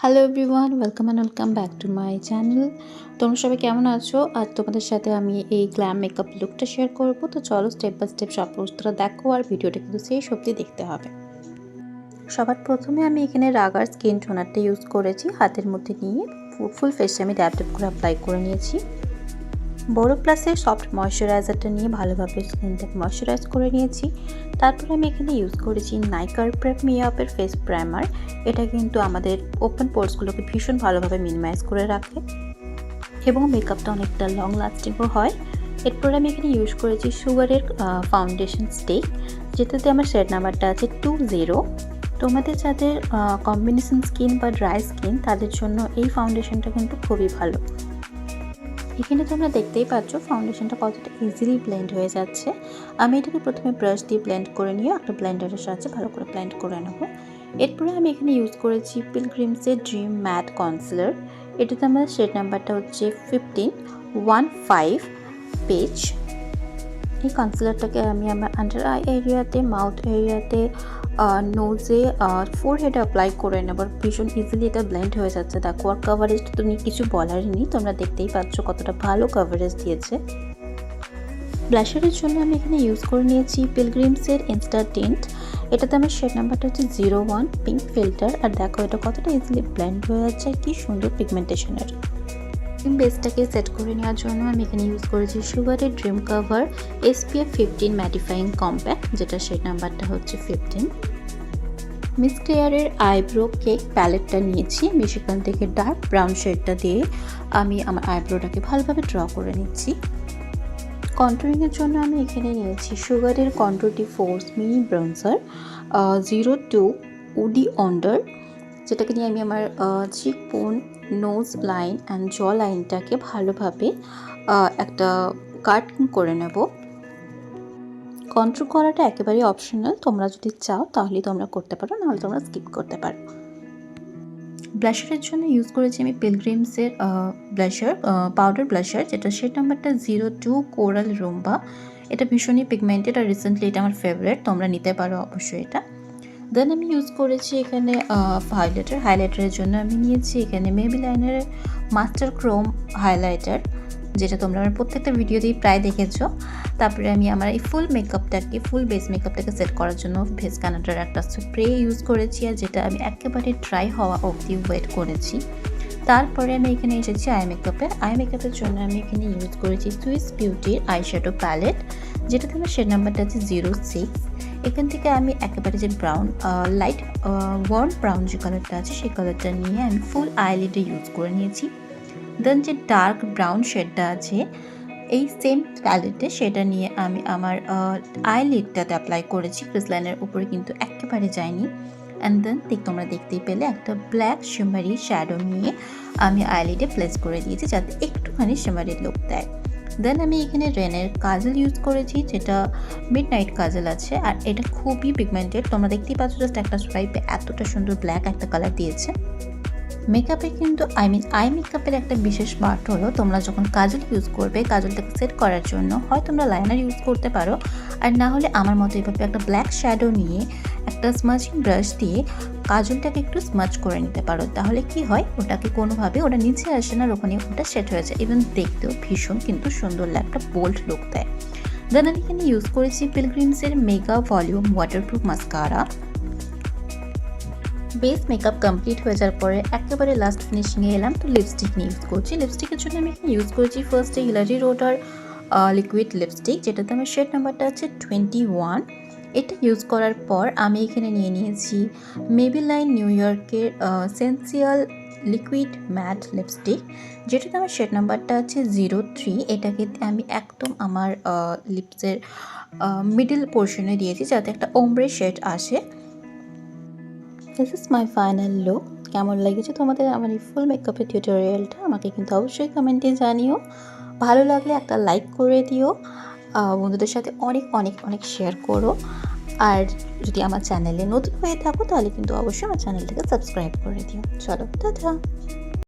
Hello everyone, welcome back to my channel. তোমরা সবাই কেমন আছো? আর তোমাদের সাথে আমি এই গ্ল্যাম মেকআপ লুকটা শেয়ার করবো। তো চলো স্টেপ বাই স্টেপ সব প্রস্তুতটা দেখো, আর ভিডিওটা কিন্তু সেই সত্যি দেখতে হবে। সবার প্রথমে আমি এখানে রাগার স্কিন টোনারটা ইউজ করেছি, হাতের মধ্যে নিয়ে ফুল ফেসে আমি ড্যাব ড্যাব করে অ্যাপ্লাই করে নিয়েছি। বোরোপ্লাসের সফট ময়শ্চারাইজারটা নিয়ে ভালোভাবে স্কিনটাকে ময়শ্চারাইজ করে নিয়েছি। তারপর আমি এখানে ইউজ করেছি নাইকার প্রেপ মেকআপের ফেস প্রাইমার। এটা কিন্তু আমাদের ওপেন পোর্সগুলোকে ভীষণ ভালোভাবে মিনিমাইজ করে রাখে এবং মেকআপটা অনেকটা লং লাস্টিংও হয়। এরপর আমি এখানে ইউজ করেছি সুগারের ফাউন্ডেশন স্টিক, যেটাতে আমার শেড নাম্বারটা আছে 20। তোমাদের যাদের কম্বিনেশন স্কিন বা ড্রাই স্কিন তাদের জন্য এই ফাউন্ডেশনটা কিন্তু খুবই ভালো। এখানে তোমরা দেখতেই পাচ্ছ ফাউন্ডেশনটা কতটা ইজিলি ব্লেন্ড হয়ে যাচ্ছে। আমি এটাকে প্রথমে ব্রাশ দিয়ে ব্লেন্ড করে নিয়ে একটা ব্লেন্ডারের সাহায্যে ভালো করে ব্লেন্ড করে নেব। এরপরে আমি এখানে ইউজ করেছি পিলগ্রিমসের ড্রিম ম্যাট কনসিলার। এটাতে আমার শেড নাম্বারটা হচ্ছে 15 পেজ। এই কনসিলারটাকে আমি আমার আন্ডার আই এরিয়াতে, মাউথ এরিয়াতে, নোজে আর ফোরহেডে অ্যাপ্লাই করে নেব। ভীষণ ইজিলি এটা ব্লেন্ড হয়ে যাচ্ছে। দেখো, আর কাভারেজটা তো কিছু বলারই নেই, তোমরা দেখতেই পাচ্ছ কতটা ভালো কাভারেজ দিয়েছে। ব্লাশারের জন্য আমি এখানে ইউজ করে নিয়েছি পিলগ্রিমসের ইনস্টা টিন্ট। এটাতে আমার শেড নাম্বারটা হচ্ছে 01 পিঙ্ক ফিল্টার। আর দেখো এটা কতটা ইজিলি ব্লেন্ড হয়ে যাচ্ছে, কি সুন্দর পিগমেন্টেশনের। বেসটাকে সেট করে নেওয়ার জন্য আমি এখানে ইউজ করেছি সুগারের dream cover SPF 15 mattifying compact, যেটা শেড নাম্বারটা হচ্ছে 15। মিস ক্লেয়ারের আইব্রো কেক প্যালেটটা নিয়েছি। আমি সেখান থেকে ডার্ক ব্রাউন শেডটা দিয়ে আমি আমার আইব্রোটাকে ভালোভাবে ড্র করে নিচ্ছি। কন্ট্রোলিংয়ের জন্য আমি এখানে নিয়েছি সুগারের contour de force mini bronzer 02 woody wonder, যেটাকে নিয়ে আমি আমার চিকবোন, নোজ লাইন অ্যান্ড জ লাইনটাকে ভালোভাবে একটা কাটিং করে নেব। কন্ট্রোল করাটা একেবারেই অপশনাল, তোমরা যদি চাও তাহলে তোমরা করতে পারো, নাহলে তোমরা স্কিপ করতে পারো। ব্লাশারের জন্য ইউজ করেছি আমি পিলগ্রিমসের ব্লাশার পাউডার ব্লাশার, যেটা শেড নাম্বারটা 02 কোরাল রুম্বা। এটা ভীষণই পিগমেন্টেড আর রিসেন্টলি এটা আমার ফেভারিট, তোমরা নিতে পারো অবশ্যই এটা। দেন আমি ইউজ করেছি এখানে হাইলাইটারের জন্য আমি নিয়েছি এখানে মেবেলাইনের মাস্টার ক্রোম হাইলাইটার, যেটা তোমরা আমার প্রত্যেকটা ভিডিওতেই প্রায় দেখেছো। তারপরে আমি আমার এই ফুল বেস মেকআপটাকে সেট করার জন্য ভেজ কানাডার একটা স্প্রে ইউজ করেছি, আর যেটা আমি একেবারে ড্রাই হওয়া অবধি ওয়েট করেছি। তারপরে আমি এখানে এসেছি আই মেকআপের জন্য আমি এখানে ইউজ করেছি সুইস বিউটির আইশ্যাডো প্যালেট, যেটাতে আমার শেড নাম্বারটা আছে 06। এখান থেকে আমি একেবারে যে ব্রাউন লাইট ওয়ার্ম ব্রাউন যে কালারটা আছে সেই কালারটা নিয়ে আমি ফুল আইলিডে ইউজ করে নিয়েছি। দেন যে ডার্ক ব্রাউন শেডটা আছে এই সেম প্যালেটে, সেটা নিয়ে আমি আমার আইলিডটাতে অ্যাপ্লাই করেছি, ক্রিস লাইনের উপরে কিন্তু একেবারে যায়নি। অ্যান্ড দেন তোমরা দেখতেই পেলে একটা ব্ল্যাক শিমারি শ্যাডো নিয়ে আমি আইলিডে প্লেস করে দিয়েছি, যাতে একটুখানি শিমারি লুক দেয়। দেন আমি এখানে রেনের কাজল ইউজ করেছি, যেটা মিড নাইট কাজল আছে, আর এটা খুবই পিগমেন্টেড। তোমরা দেখতেই পাচ্ছ জাস্ট একটা সোয়াইপে এতটা সুন্দর ব্ল্যাক একটা কালার দিয়েছে। মেকআপে কিন্তু আই মেকআপের একটা বিশেষ পার্ট হলো, তোমরা যখন কাজল ইউজ করবে, কাজলটাকে সেট করার জন্য হয় তোমরা লাইনার ইউজ করতে পারো, আর না হলে আমার মতো এভাবে একটা ব্ল্যাক শ্যাডো নিয়ে একটা স্মাচিং ব্রাশ দিয়ে কাজলটাকে একটু স্মাচ করে নিতে পারো। তাহলে কি হয়, ওটাকে কোনোভাবে ওটা নিচে আসে না, ওখানে ওটা সেট হয়ে যায়। ইভেন দেখতেও ভীষণ কিন্তু সুন্দর একটা বোল্ড লুক দেয়। দেন আমি এখানে ইউজ করেছি পিলগ্রিমসের mega volume waterproof mascara. Base makeup complete হয়ে যাওয়ার পরে একেবারে লাস্ট ফিনিশিংয়ে এলাম, তো লিপস্টিক নিয়ে ইউজ করছি। লিপস্টিকের জন্য আমি এখানে ইউজ করেছি ফার্স্টে হিলারি রোডার লিকুইড লিপস্টিক, যেটাতে আমার শেড নাম্বারটা আছে 21। এটা ইউজ করার পর আমি এখানে নিয়ে নিয়েছি মেবেলাইন নিউ ইয়র্কের সেন্সিয়াল লিকুইড ম্যাট লিপস্টিক, যেটাতে আমার শেড নাম্বারটা আছে 03। এটাকে আমি একদম আমার লিপসের মিডল পোর্শনে দিয়েছি, যাতে একটা ওমব্রে শেড আসে। This is my final look. কেমন লেগেছে তোমাদের আমার এই ফুল মেকআপের টিউটোরিয়ালটা আমাকে কিন্তু অবশ্যই কমেন্টে জানিও। ভালো লাগলে একটা লাইক করে দিও, বন্ধুদের সাথে অনেক শেয়ার করো। আর যদি আমার চ্যানেলে নতুন হয়ে থাকো তাহলে কিন্তু অবশ্যই আমার চ্যানেলটাকে সাবস্ক্রাইব করে দিও। চলো, টাটা।